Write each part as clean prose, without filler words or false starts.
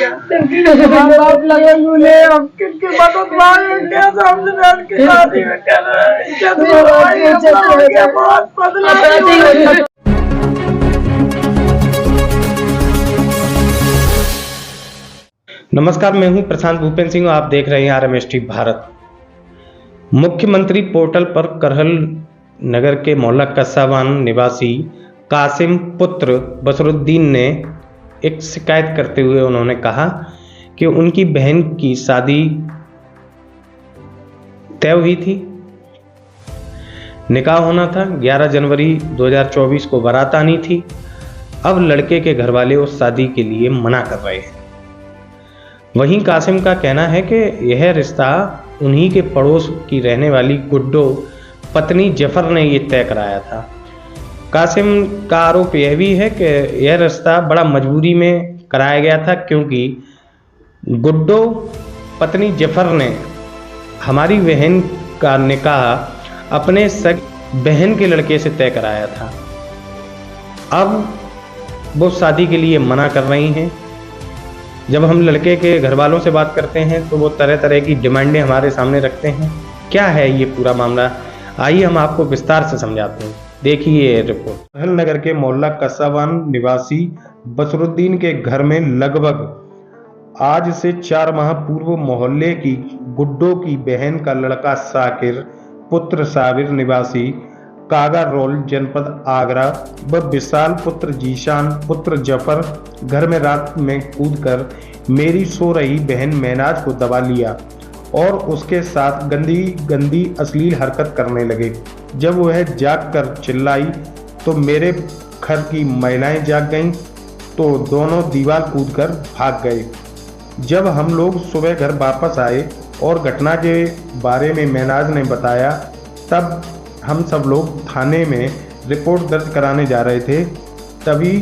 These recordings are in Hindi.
बाप लगे बोले अब किसकी मदद मांगे, कैसे हम जान की शादी में कर रहे हैं, बहुत बदला। नमस्कार, मैं हूं प्रशांत भूपेंद्र सिंह। आप देख रहे हैं RMST भारत। मुख्यमंत्री पोर्टल पर करहल नगर के मोहल्ला कस्सावान निवासी कासिम पुत्र बसरुद्दीन ने एक शिकायत करते हुए उन्होंने कहा कि उनकी बहन की शादी तय हुई थी, निकाह होना था, 11 जनवरी 2024 को बारात आनी थी। अब लड़के के घर वाले उस शादी के लिए मना कर रहे हैं। वहीं कासिम का कहना है कि यह रिश्ता उन्हीं के पड़ोस की रहने वाली गुड्डो पत्नी जफर ने ये तय कराया था। कासिम का आरोप यह भी है कि यह रिश्ता बड़ा मजबूरी में कराया गया था, क्योंकि गुड्डो पत्नी जफर ने हमारी बहन का निकाह अपने सग बहन के लड़के से तय कराया था। अब वो शादी के लिए मना कर रही हैं। जब हम लड़के के घर वालों से बात करते हैं तो वो तरह तरह की डिमांडें हमारे सामने रखते हैं। क्या है ये पूरा मामला, आइए हम आपको विस्तार से समझाते हैं। देखिए ये रिपोर्ट। करहल नगर के मोहल्ला कस्सावान निवासी बसरुद्दीन के घर में लगभग आज से 4 माह पूर्व मोहल्ले की गुड्डो की बहन का लड़का साकिर पुत्र साबिर निवासी कागा रोल जनपद आगरा व विशाल पुत्र जीशान पुत्र जफर घर में रात में कूदकर मेरी सो रही बहन महनाज को दबा लिया और उसके साथ गंदी गंदी अश्लील हरकत करने लगे। जब वह जाग कर चिल्लाई तो मेरे घर की महिलाएं जाग गईं, तो दोनों दीवार कूदकर भाग गए। जब हम लोग सुबह घर वापस आए और घटना के बारे में महनाज ने बताया, तब हम सब लोग थाने में रिपोर्ट दर्ज कराने जा रहे थे। तभी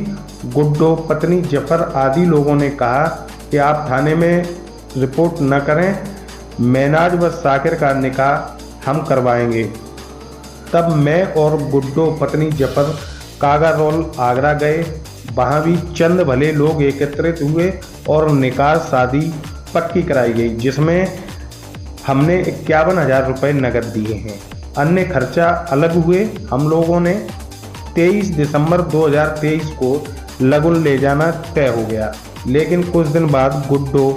गुड्डो पत्नी जफर आदि लोगों ने कहा कि आप थाने में रिपोर्ट न करें, महनाज व साकिर का निकाह हम करवाएंगे। तब मैं और गुड्डो पत्नी जफर कागा रोल आगरा गए। वहाँ भी चंद भले लोग एकत्रित हुए और निकाह शादी पक्की कराई गई, जिसमें हमने 51,000 रुपये नकद दिए हैं। अन्य खर्चा अलग हुए। हम लोगों ने 23 दिसंबर 2023 को लगुन ले जाना तय हो गया, लेकिन कुछ दिन बाद गुड्डो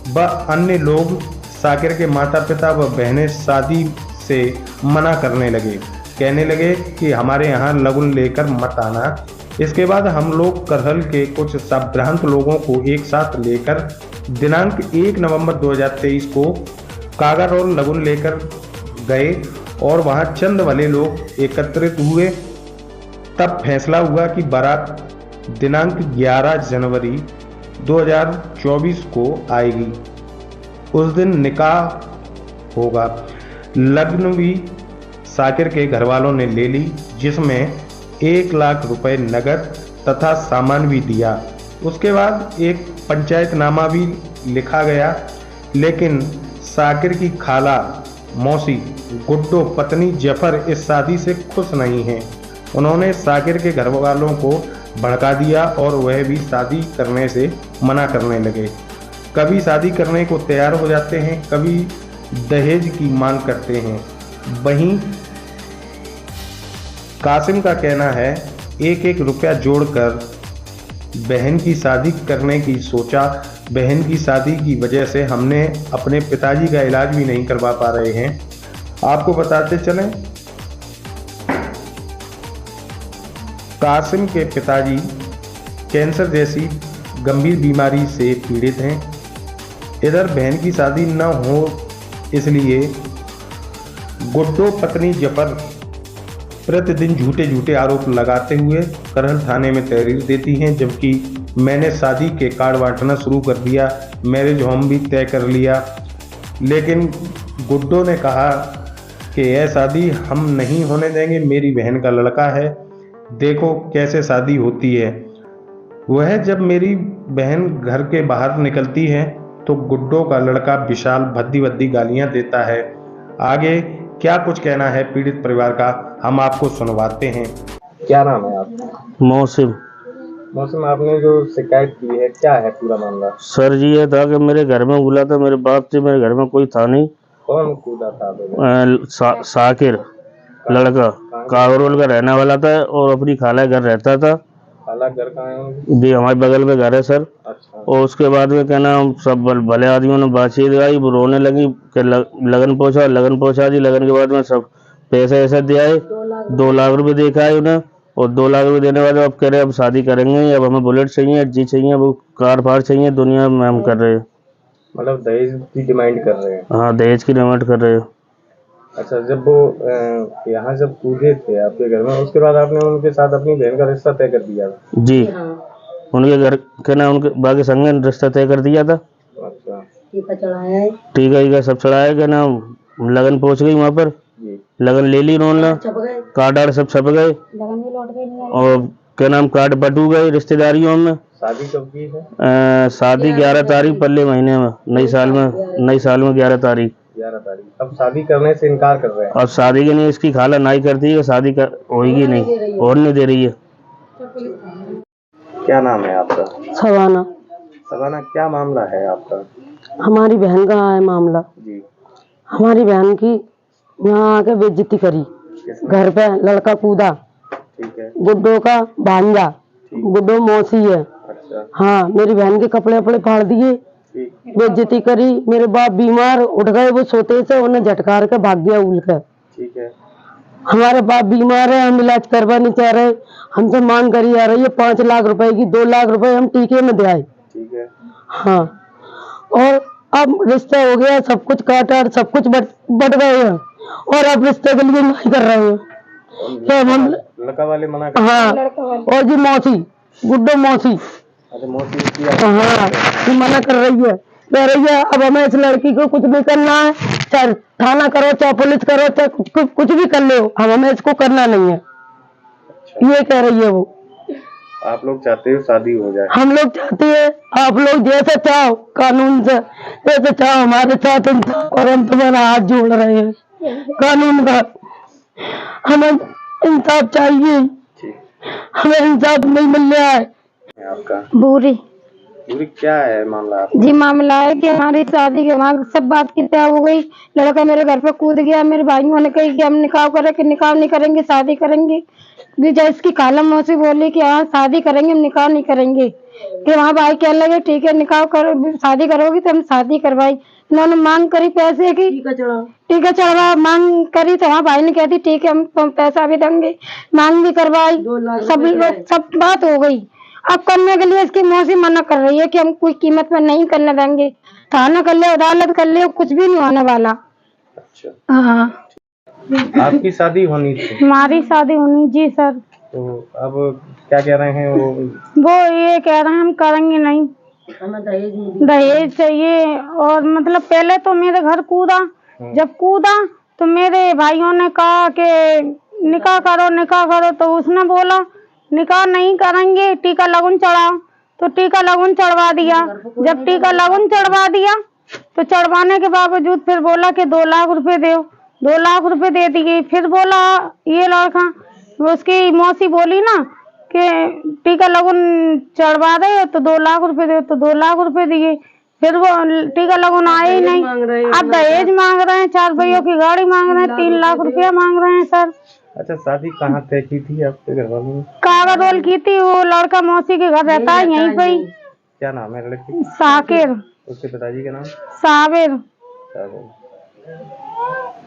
व अन्य लोग साकिर के माता पिता व बहनें शादी से मना करने लगे, कहने लगे कि हमारे यहाँ लगुन लेकर मत आना। इसके बाद हम लोग करहल के कुछ संभ्रांत लोगों को एक साथ लेकर दिनांक 1 नवंबर 2023 को कागा रोल लगुन लेकर गए और वहां चंद भले लोग एकत्रित हुए। तब फैसला हुआ कि बारात दिनांक 11 जनवरी 2024 को आएगी। उस दिन निकाह होगा। लग्न भी साकिर के घर वालों ने ले ली, जिसमें 1 लाख रुपए नगद तथा सामान भी दिया। उसके बाद एक पंचायतनामा भी लिखा गया, लेकिन साकिर की खाला मौसी गुड्डो पत्नी जफर इस शादी से खुश नहीं हैं। उन्होंने साकिर के घर वालों को भड़का दिया और वह भी शादी करने से मना करने लगे। कभी शादी करने को तैयार हो जाते हैं, कभी दहेज की मांग करते हैं। वहीं कासिम का कहना है 1-1 रुपया जोड़कर बहन की शादी करने की सोचा। बहन की शादी की वजह से हमने अपने पिताजी का इलाज भी नहीं करवा पा रहे हैं। आपको बताते चलें, कासिम के पिताजी कैंसर जैसी गंभीर बीमारी से पीड़ित हैं। इधर बहन की शादी न हो, इसलिए गुड्डो पत्नी जफर प्रतिदिन झूठे झूठे आरोप लगाते हुए करहल थाने में तहरीर देती हैं, जबकि मैंने शादी के कार्ड बांटना शुरू कर दिया, मैरिज होम भी तय कर लिया। लेकिन गुड्डो ने कहा कि यह शादी हम नहीं होने देंगे, मेरी बहन का लड़का है, देखो कैसे शादी होती है। वह जब मेरी बहन घर के बाहर निकलती है तो गुड्डो का लड़का विशाल भद्दी भद्दी गालियां देता है। आगे क्या कुछ कहना है पीड़ित परिवार का, हम आपको सुनवाते हैं। क्या नाम है आपका? मौसिम। मौसम आपने जो शिकायत की है क्या है पूरा मामला? सर जी ये था कि मेरे घर में बुला था, मेरे बाप से, मेरे घर में कोई था नहीं। कौन कूदा था आपके घर? साकिर लड़का कागरोल का रहने वाला था और अपनी खाला घर रहता था। खाला घर कहाँ है उनकी? जी हमारे बगल में घर है सर। अच्छा। और उसके बाद में क्या नाम सब भले आदमियों ने बातचीत गाई, वो रोने लगी कि लगन पहुंचा दी। लगन के बाद में सब पैसे ऐसे दिया है, 2 लाख रुपए देखा है उन्हें। और 2 लाख रुपए देने के बाद अब कह रहे अब शादी करेंगे, अब हमें बुलेट चाहिए, जी चाहिए, वो कार फार चाहिए, दुनिया में हम कर रहे हैं। मतलब दहेज की डिमांड कर रहे हैं? हाँ दहेज की डिमांड कर रहे हैं। अच्छा, जब वो यहाँ जब कूदे थे आपके घर में, उसके बाद आपने उनके साथ अपनी बहन का रिश्ता तय कर दिया? जी उनके घर के ना उनके बाकी संग रिश्ता तय कर दिया था। अच्छा। टीका ईका सब चढ़ाया गया ना, लगन पहुंच गई वहाँ पर। लगन ले ली उन्होंने, कार्ड आर्ड सब छप गए और क्या नाम कार्ड बटू गए रिश्तेदारियों में। शादी कब की है? शादी 11 तारीख पल्ले महीने में, नई साल में 11 तारीख। 11 तारीख। अब शादी करने से इनकार कर रहे हैं? अब शादी के लिए इसकी खाला नाई करती है, शादी होगी नहीं और नहीं दे रही है। क्या नाम है आपका? सवाना। सवाना, क्या मामला है आपका? हमारी बहन का है मामला जी। हमारी बहन की यहाँ आके बेइज्जती करी, घर पे लड़का कूदा। ठीक है। गुड्डो का भांजा, गुड्डो मौसी है। अच्छा। हाँ मेरी बहन के कपड़े वपड़े फाड़ दिए, बेइज्जती करी। मेरे बाप बीमार उठ गए, वो सोते से उन्हें झटकार के भाग गया उल के। ठीक है। हमारे बाप बीमार है, हम इलाज करवा नहीं चाह रहे, हमसे मांग करी आ रही है 5 लाख रुपए की। 2 लाख रुपए हम टीके में दे आए। ठीक है। हाँ और अब रिश्ता हो गया, सब कुछ काटा, सब कुछ बट गए हैं और अब रिश्ते के लिए नहीं कर रहे हैं। लड़का वाले मना कर? हाँ और जी मौसी, गुड्डो मौसी। अच्छा, मौसी हाँ ये मना कर रही है, कह रही है अब हमें इस लड़की को कुछ नहीं करना है, चाहे थाना करो, चाहे पुलिस करो, चाहे कुछ भी कर लो, हमें इसको करना नहीं है। अच्छा। ये कह रही है वो। आप लोग चाहते हो शादी हो जाए? हम लोग चाहते हैं आप लोग जैसे चाहो कानून से, जैसे चाहो हमारे साथ इंसाफ, और हम तुम्हारा हाथ जोड़ रहे हैं कानून का। हमें इंसाफ चाहिए, हमें इंसाफ नहीं मिल रहा है। आपका? बुरी क्या है मामला आपका? जी मामला है कि हमारी शादी के वहाँ सब बात की तय हो गई, लड़का मेरे घर पे कूद गया। मेरे भाइयों ने कही कि हम निकाह करें, कि निकाह नहीं करेंगे शादी करेंगे। जब इसकी खाला मौसी बोली कि हाँ शादी करेंगे, हम निकाह नहीं करेंगे, कि वहाँ भाई कहने लगे ठीक है निकाह करो, शादी करोगी तो हम शादी करवाई। इन्होंने मांग करी पैसे की, टीका चढ़वा मांग करी तो वहाँ भाई ने कह दी ठीक है हम पैसा भी देंगे, मांग भी करवाई, सब लोग सब बात हो गई। अब करने के लिए इसकी मौसी मना कर रही है कि हम कोई कीमत में नहीं करने देंगे, थाना कर ले, अदालत कर ले, कुछ भी नहीं होने वाला। अच्छा। हाँ आपकी शादी होनी थी? हमारी शादी होनी जी सर। तो अब क्या कह रहे हैं वो ये कह रहे हैं हम करेंगे नहीं, दहेज चाहिए। और मतलब पहले तो मेरे घर कूदा, जब कूदा तो मेरे भाइयों ने कहा कि निकाह करो, तो उसने बोला निकाह नहीं करेंगे, टीका लगन चढ़ाओ, तो टीका लगन चढ़वा दिया। जब टीका लगन चढ़वा दिया तो चढ़वाने के बावजूद फिर बोला कि 2 लाख रुपए दो, 2 लाख रुपए दे दिए। फिर बोला ये लड़का, उसकी मौसी बोली ना कि टीका लगन चढ़वा दे तो 2 लाख रुपए दे, तो 2 लाख रुपए दिए। फिर वो टीका लगन आए ही नहीं, अब दहेज मांग रहे हैं, 4 पहियों की गाड़ी मांग रहे हैं, 3 लाख रुपया मांग रहे हैं सर। अच्छा, शादी कहाँ तय की थी आपके घर वालों ने? कागरोल की थी, वो लड़का मौसी के घर रहता है यहीं पे। क्या नाम है लड़की? साकिर। उसके पिताजी का नाम? साबिर।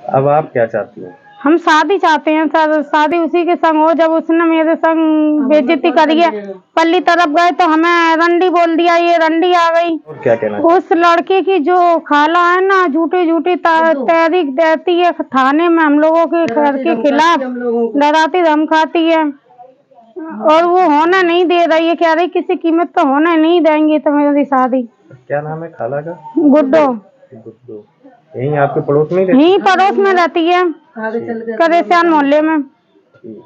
अब आप क्या चाहती हैं? हम शादी चाहते हैं सर, शादी उसी के संग हो। जब उसने मेरे संग बेइज्जती करी है, पल्ली तरफ गए तो हमें रंडी बोल दिया, ये रंडी आ गई। और क्या कहना? उस लड़के की जो खाला है ना, झूठी तहरीक देती है थाने में हम लोगों के घर के खिलाफ, डराती धमकाती है और वो होने नहीं दे रही है, कह रही किसी कीमत पे होने नहीं देंगे तो मेरी शादी। क्या नाम है खाला का? गुड्डो। गुड्डो यहीं आपके पड़ोस में ही रहती? यहीं पड़ोस में रहती है, करेसियान मोहल्ले में। ठीक।